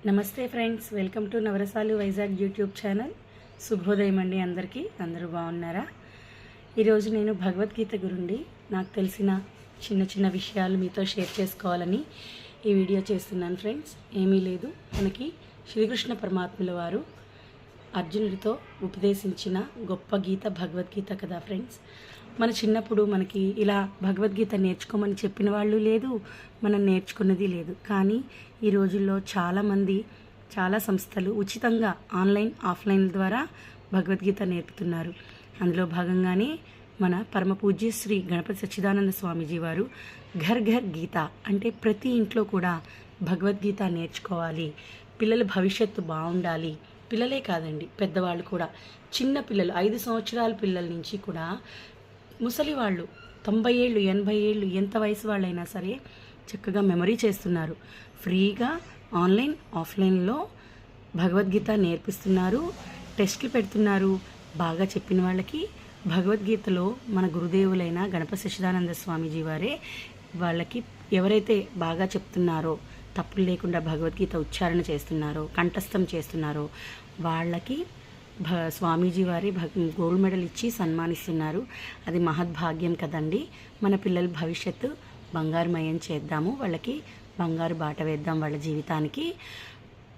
నమస్తే friends, welcome to నవరసాలు Vizag YouTube channel. శుభోదయం అండి అందరికీ. అందరూ బాగున్నారా? ఈరోజు నేను భగవద్గీత గురించి నాకు తెలిసిన చిన్న చిన్న విషయాలు మీతో షేర్ చేసుకోవాలని ఈ వీడియో చేస్తున్నాను ఫ్రెండ్స్. ఏమీ లేదు, మనకి శ్రీకృష్ణ పరమాత్ముల వారు అర్జునుడితో ఉపదేశించిన గొప్ప గీత భగవద్గీత కదా ఫ్రెండ్స్. మన చిన్నప్పుడు మనకి ఇలా భగవద్గీత నేర్చుకోమని చెప్పిన వాళ్ళు లేదు, మనం నేర్చుకున్నది లేదు. కానీ ఈ రోజుల్లో చాలామంది చాలా సంస్థలు ఉచితంగా ఆన్లైన్ ఆఫ్లైన్ ద్వారా భగవద్గీత నేర్పుతున్నారు. అందులో భాగంగానే మన పరమ పూజ్య శ్రీ గణపతి సచ్చిదానంద స్వామీజీ వారు ఘర్ ఘర్ గీత అంటే ప్రతి ఇంట్లో కూడా భగవద్గీత నేర్చుకోవాలి, పిల్లల భవిష్యత్తు బాగుండాలి. పిల్లలే కాదండి, పెద్దవాళ్ళు కూడా, చిన్న పిల్లలు 5 సంవత్సరాల పిల్లల నుంచి కూడా ముసలి వాళ్ళు 90 ఏళ్ళు 80 ఏళ్ళు ఎంత వయసు వాళ్ళైనా సరే చక్కగా మెమరీ చేస్తున్నారు. ఫ్రీగా ఆన్లైన్ ఆఫ్లైన్లో భగవద్గీత నేర్పిస్తున్నారు, టెస్టులు పెడుతున్నారు. బాగా చెప్పిన వాళ్ళకి భగవద్గీతలో మన గురుదేవులైన గణపతి సచ్చిదానంద స్వామీజీ వారే వాళ్ళకి ఎవరైతే బాగా చెప్తున్నారో, తప్పులు లేకుండా భగవద్గీత ఉచ్చారణ చేస్తున్నారో, కంఠస్థం చేస్తున్నారో వాళ్ళకి స్వామీజీ వారి గోల్డ్ మెడల్ ఇచ్చి సన్మానిస్తున్నారు. అది మహద్భాగ్యం కదండి. మన పిల్లల భవిష్యత్తు బంగారుమయం చేద్దాము, వాళ్ళకి బంగారు బాట వేద్దాం వాళ్ళ జీవితానికి.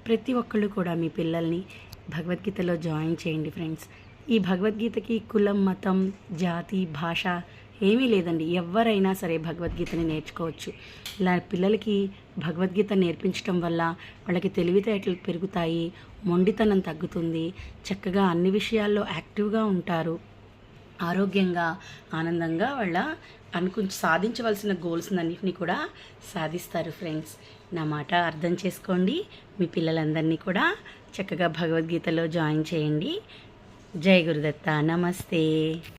ప్రతి ఒక్కళ్ళు కూడా మీ పిల్లల్ని భగవద్గీతలో జాయిన్ చేయండి ఫ్రెండ్స్. ఈ భగవద్గీతకి కులం, మతం, జాతి, భాష ఏమీ లేదండి. ఎవరైనా సరే భగవద్గీతని నేర్చుకోవచ్చు. ఇలా పిల్లలకి భగవద్గీత నేర్పించడం వల్ల వాళ్ళకి తెలివితేటలు పెరుగుతాయి, మొండితనం తగ్గుతుంది, చక్కగా అన్ని విషయాల్లో యాక్టివ్గా ఉంటారు, ఆరోగ్యంగా ఆనందంగా వాళ్ళ సాధించవలసిన గోల్స్ అన్నింటినీ కూడా సాధిస్తారు ఫ్రెండ్స్. నా మాట అర్థం చేసుకోండి. మీ పిల్లలందరినీ కూడా చక్కగా భగవద్గీతలో జాయిన్ చేయండి. జై గురుదత్త. నమస్తే.